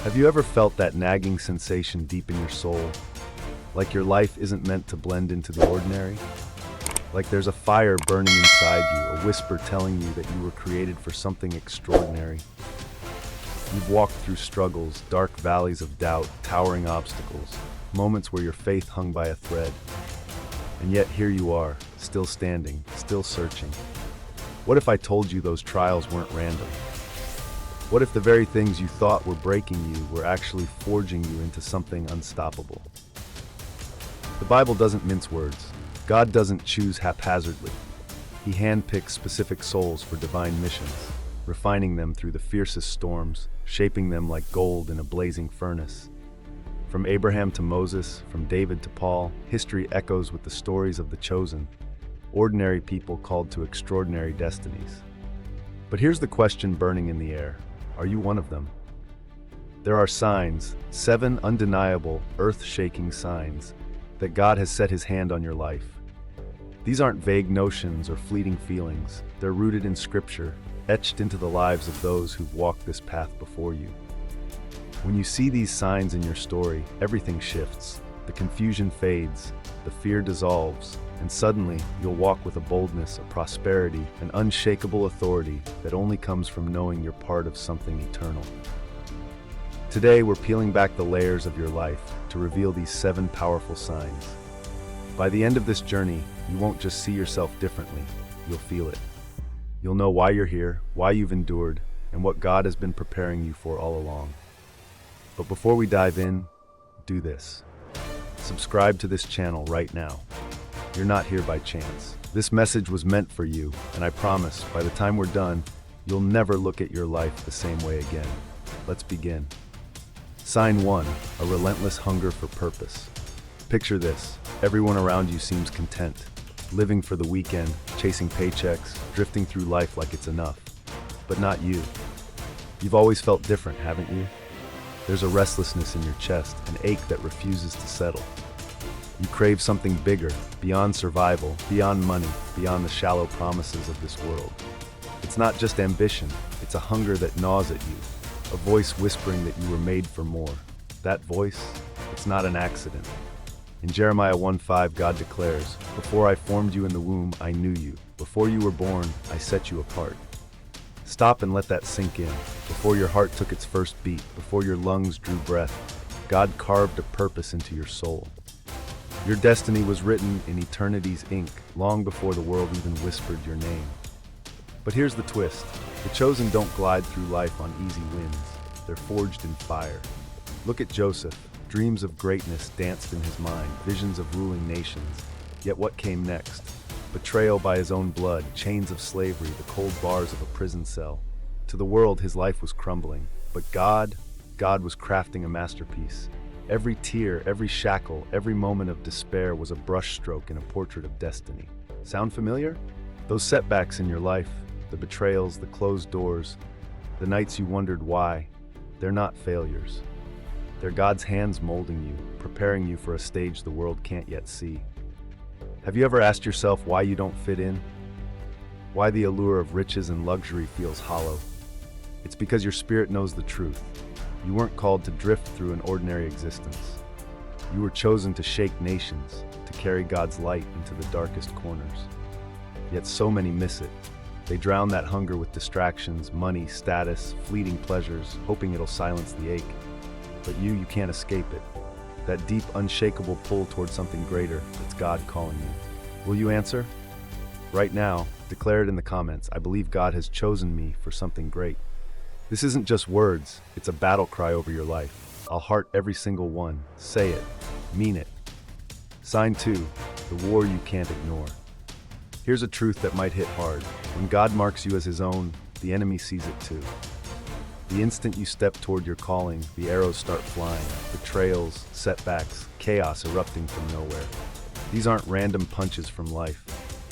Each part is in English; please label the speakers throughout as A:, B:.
A: Have you ever felt that nagging sensation deep in your soul? Like your life isn't meant to blend into the ordinary? Like there's a fire burning inside you, a whisper telling you that you were created for something extraordinary? You've walked through struggles, dark valleys of doubt, towering obstacles, moments where your faith hung by a thread. And yet here you are, still standing, still searching. What if I told you those trials weren't random? What if the very things you thought were breaking you were actually forging you into something unstoppable? The Bible doesn't mince words. God doesn't choose haphazardly. He handpicks specific souls for divine missions, refining them through the fiercest storms, shaping them like gold in a blazing furnace. From Abraham to Moses, from David to Paul, history echoes with the stories of the chosen, ordinary people called to extraordinary destinies. But here's the question burning in the air. Are you one of them? There are signs, 7 undeniable, earth-shaking signs, that God has set his hand on your life. These aren't vague notions or fleeting feelings. They're rooted in Scripture, etched into the lives of those who've walked this path before you. When you see these signs in your story, everything shifts. The confusion fades, the fear dissolves, and suddenly you'll walk with a boldness, a prosperity, an unshakable authority that only comes from knowing you're part of something eternal. Today, we're peeling back the layers of your life to reveal these 7 powerful signs. By the end of this journey, you won't just see yourself differently, you'll feel it. You'll know why you're here, why you've endured, and what God has been preparing you for all along. But before we dive in, do this. Subscribe to this channel right now. You're not here by chance. This message was meant for you, and I promise, by the time we're done, you'll never look at your life the same way again. Let's begin. Sign 1, a relentless hunger for purpose. Picture this. Everyone around you seems content, living for the weekend, chasing paychecks, drifting through life like it's enough. But not you. You've always felt different, haven't you? There's a restlessness in your chest, an ache that refuses to settle. You crave something bigger, beyond survival, beyond money, beyond the shallow promises of this world. It's not just ambition, it's a hunger that gnaws at you, a voice whispering that you were made for more. That voice, it's not an accident. In Jeremiah 1:5, God declares, "Before I formed you in the womb, I knew you. Before you were born, I set you apart." Stop and let that sink in. Before your heart took its first beat, before your lungs drew breath, God carved a purpose into your soul. Your destiny was written in eternity's ink, long before the world even whispered your name. But here's the twist. The chosen don't glide through life on easy wins. They're forged in fire. Look at Joseph. Dreams of greatness danced in his mind, visions of ruling nations. Yet what came next? Betrayal by his own blood, chains of slavery, the cold bars of a prison cell. To the world, his life was crumbling. But God was crafting a masterpiece. Every tear, every shackle, every moment of despair was a brushstroke in a portrait of destiny. Sound familiar? Those setbacks in your life, the betrayals, the closed doors, the nights you wondered why, they're not failures. They're God's hands molding you, preparing you for a stage the world can't yet see. Have you ever asked yourself why you don't fit in? Why the allure of riches and luxury feels hollow? It's because your spirit knows the truth. You weren't called to drift through an ordinary existence. You were chosen to shake nations, to carry God's light into the darkest corners. Yet so many miss it. They drown that hunger with distractions, money, status, fleeting pleasures, hoping it'll silence the ache. But you can't escape it. That deep, unshakable pull towards something greater, it's God calling you. Will you answer? Right now, declare it in the comments. I believe God has chosen me for something great. This isn't just words, it's a battle cry over your life. I'll heart every single one. Say it. Mean it. Sign 2, the war you can't ignore. Here's a truth that might hit hard. When God marks you as his own, the enemy sees it too. The instant you step toward your calling, the arrows start flying, betrayals, setbacks, chaos erupting from nowhere. These aren't random punches from life.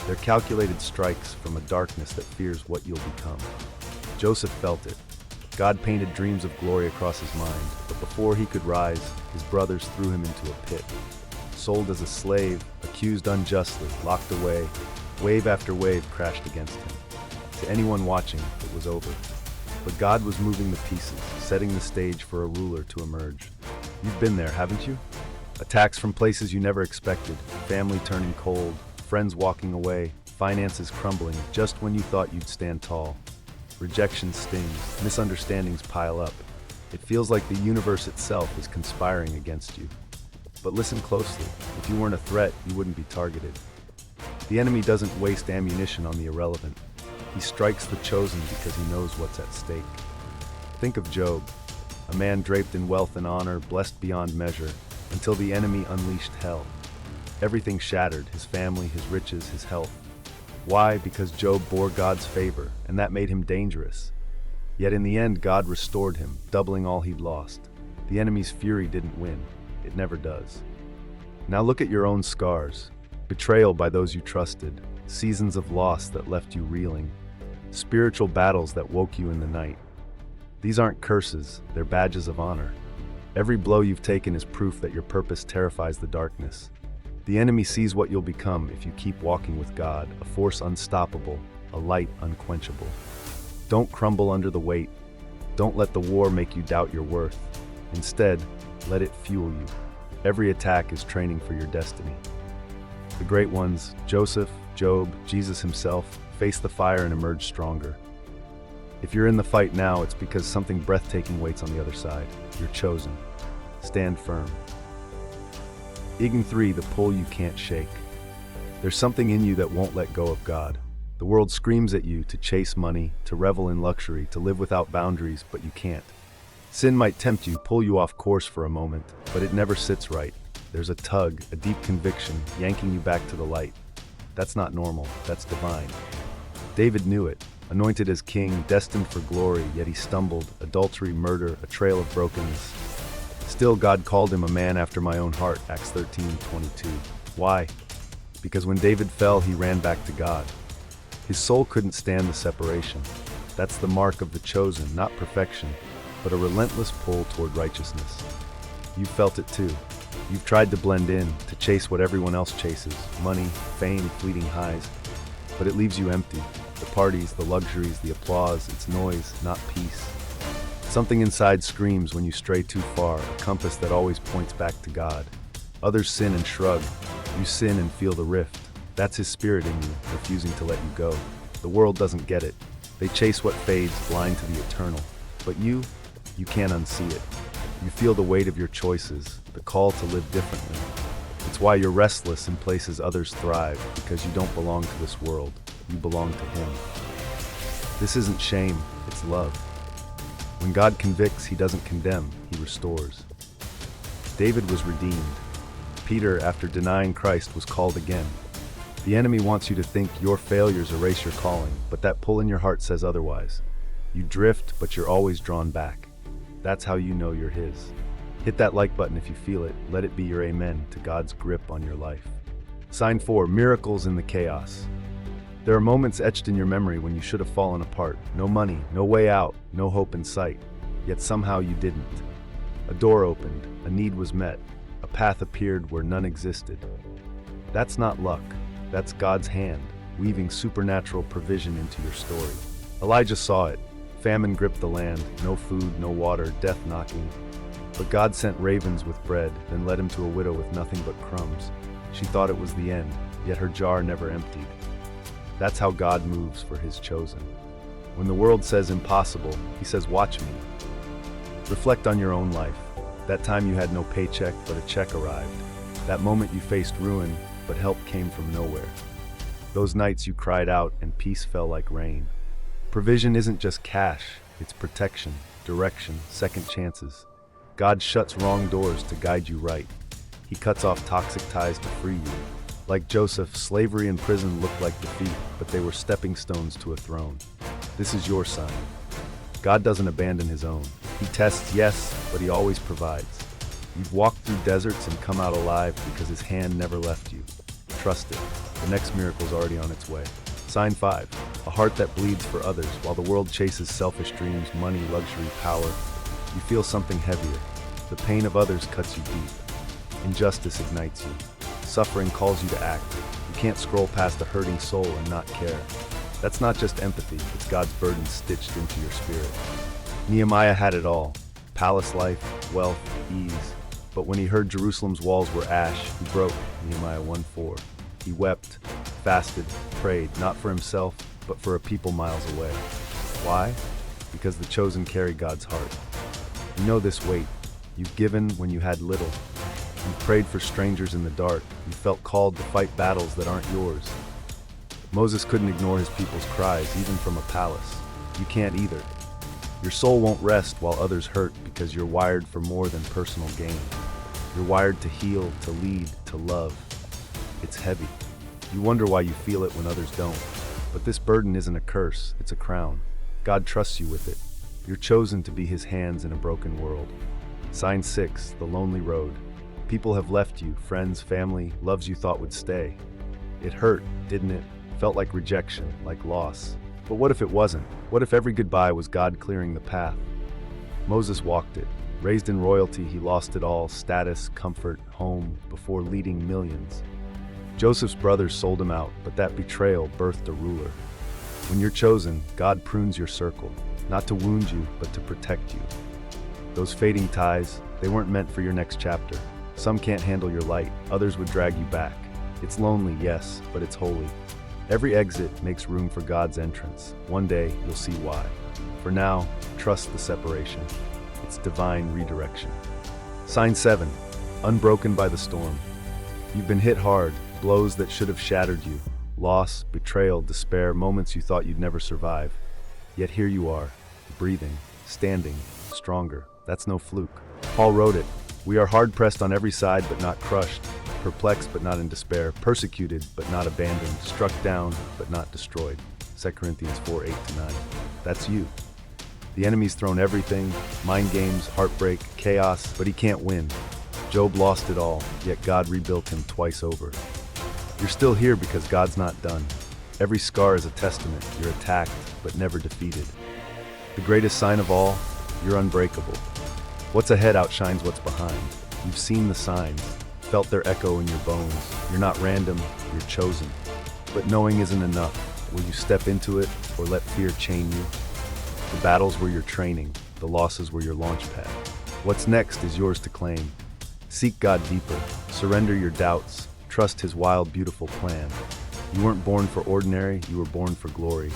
A: They're calculated strikes from a darkness that fears what you'll become. Joseph felt it. God painted dreams of glory across his mind, but before he could rise, his brothers threw him into a pit. Sold as a slave, accused unjustly, locked away, wave after wave crashed against him. To anyone watching, it was over. But God was moving the pieces, setting the stage for a ruler to emerge. You've been there, haven't you? Attacks from places you never expected, family turning cold, friends walking away, finances crumbling just when you thought you'd stand tall. Rejection stings, misunderstandings pile up. It feels like the universe itself is conspiring against you. But listen closely. If you weren't a threat, you wouldn't be targeted. The enemy doesn't waste ammunition on the irrelevant. He strikes the chosen because he knows what's at stake. Think of Job, a man draped in wealth and honor, blessed beyond measure, until the enemy unleashed hell. Everything shattered, his family, his riches, his health. Why? Because Job bore God's favor, and that made him dangerous. Yet in the end, God restored him, doubling all he'd lost. The enemy's fury didn't win. It never does. Now look at your own scars. Betrayal by those you trusted, seasons of loss that left you reeling, spiritual battles that woke you in the night. These aren't curses, they're badges of honor. Every blow you've taken is proof that your purpose terrifies the darkness. The enemy sees what you'll become if you keep walking with God, a force unstoppable, a light unquenchable. Don't crumble under the weight. Don't let the war make you doubt your worth. Instead, let it fuel you. Every attack is training for your destiny. The great ones, Joseph, Job, Jesus himself, faced the fire and emerged stronger. If you're in the fight now, it's because something breathtaking waits on the other side. You're chosen. Stand firm. Eating 3, the pull you can't shake. There's something in you that won't let go of God. The world screams at you to chase money, to revel in luxury, to live without boundaries, but you can't. Sin might tempt you, pull you off course for a moment, but it never sits right. There's a tug, a deep conviction, yanking you back to the light. That's not normal, that's divine. David knew it. Anointed as king, destined for glory, yet he stumbled, adultery, murder, a trail of brokenness. Still, God called him a man after my own heart, Acts 13:22. Why? Because when David fell, he ran back to God. His soul couldn't stand the separation. That's the mark of the chosen, not perfection, but a relentless pull toward righteousness. You've felt it too. You've tried to blend in, to chase what everyone else chases, money, fame, fleeting highs, but it leaves you empty. The parties, the luxuries, the applause, it's noise, not peace. Something inside screams when you stray too far, a compass that always points back to God. Others sin and shrug. You sin and feel the rift. That's his spirit in you, refusing to let you go. The world doesn't get it. They chase what fades, blind to the eternal. But you can't unsee it. You feel the weight of your choices, the call to live differently. It's why you're restless in places others thrive, because you don't belong to this world. You belong to him. This isn't shame, it's love. When God convicts, he doesn't condemn, he restores. David was redeemed. Peter, after denying Christ, was called again. The enemy wants you to think your failures erase your calling, but that pull in your heart says otherwise. You drift, but you're always drawn back. That's how you know you're his. Hit that like button if you feel it. Let it be your amen to God's grip on your life. Sign 4, miracles in the chaos. There are moments etched in your memory when you should have fallen apart. No money, no way out, no hope in sight. Yet somehow you didn't. A door opened, a need was met, a path appeared where none existed. That's not luck. That's God's hand, weaving supernatural provision into your story. Elijah saw it. Famine gripped the land, no food, no water, death knocking. But God sent ravens with bread, then led him to a widow with nothing but crumbs. She thought it was the end, yet her jar never emptied. That's how God moves for his chosen. When the world says impossible, he says, watch me. Reflect on your own life. That time you had no paycheck, but a check arrived. That moment you faced ruin, but help came from nowhere. Those nights you cried out and peace fell like rain. Provision isn't just cash, it's protection, direction, second chances. God shuts wrong doors to guide you right. He cuts off toxic ties to free you. Like Joseph, slavery and prison looked like defeat, but they were stepping stones to a throne. This is your sign. God doesn't abandon his own. He tests, yes, but he always provides. You've walked through deserts and come out alive because his hand never left you. Trust it. The next miracle's already on its way. Sign 5, a heart that bleeds for others while the world chases selfish dreams, money, luxury, power. You feel something heavier. The pain of others cuts you deep. Injustice ignites you. Suffering calls you to act. You can't scroll past a hurting soul and not care. That's not just empathy, it's God's burden stitched into your spirit. Nehemiah had it all: palace life, wealth, ease. But when he heard Jerusalem's walls were ash, he broke. Nehemiah 1:4. He wept, fasted, prayed, not for himself, but for a people miles away. Why? Because the chosen carry God's heart. You know this weight. You've given when you had little. You prayed for strangers in the dark. You felt called to fight battles that aren't yours. Moses couldn't ignore his people's cries, even from a palace. You can't either. Your soul won't rest while others hurt because you're wired for more than personal gain. You're wired to heal, to lead, to love. It's heavy. You wonder why you feel it when others don't. But this burden isn't a curse, it's a crown. God trusts you with it. You're chosen to be his hands in a broken world. Sign 6, the lonely road. People have left you, friends, family, loves you thought would stay. It hurt, didn't it? Felt like rejection, like loss. But what if it wasn't? What if every goodbye was God clearing the path? Moses walked it. Raised in royalty, he lost it all: status, comfort, home, before leading millions. Joseph's brothers sold him out, but that betrayal birthed a ruler. When you're chosen, God prunes your circle, not to wound you, but to protect you. Those fading ties, they weren't meant for your next chapter. Some can't handle your light, others would drag you back. It's lonely, yes, but it's holy. Every exit makes room for God's entrance. One day, you'll see why. For now, trust the separation. It's divine redirection. Sign 7, unbroken by the storm. You've been hit hard, blows that should have shattered you. Loss, betrayal, despair, moments you thought you'd never survive. Yet here you are, breathing, standing, stronger. That's no fluke. Paul wrote it: "We are hard-pressed on every side but not crushed, perplexed but not in despair, persecuted but not abandoned, struck down but not destroyed." 2 Corinthians 4:8-9. That's you. The enemy's thrown everything: mind games, heartbreak, chaos, but he can't win. Job lost it all, yet God rebuilt him twice over. You're still here because God's not done. Every scar is a testament. You're attacked, but never defeated. The greatest sign of all, you're unbreakable. What's ahead outshines what's behind. You've seen the signs, felt their echo in your bones. You're not random, you're chosen. But knowing isn't enough. Will you step into it, or let fear chain you? The battles were your training, the losses were your launch pad. What's next is yours to claim. Seek God deeper, surrender your doubts, trust his wild, beautiful plan. You weren't born for ordinary, you were born for glory.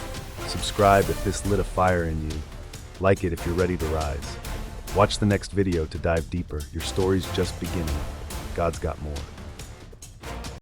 A: Subscribe if this lit a fire in you. Like it if you're ready to rise. Watch the next video to dive deeper. Your story's just beginning. God's got more.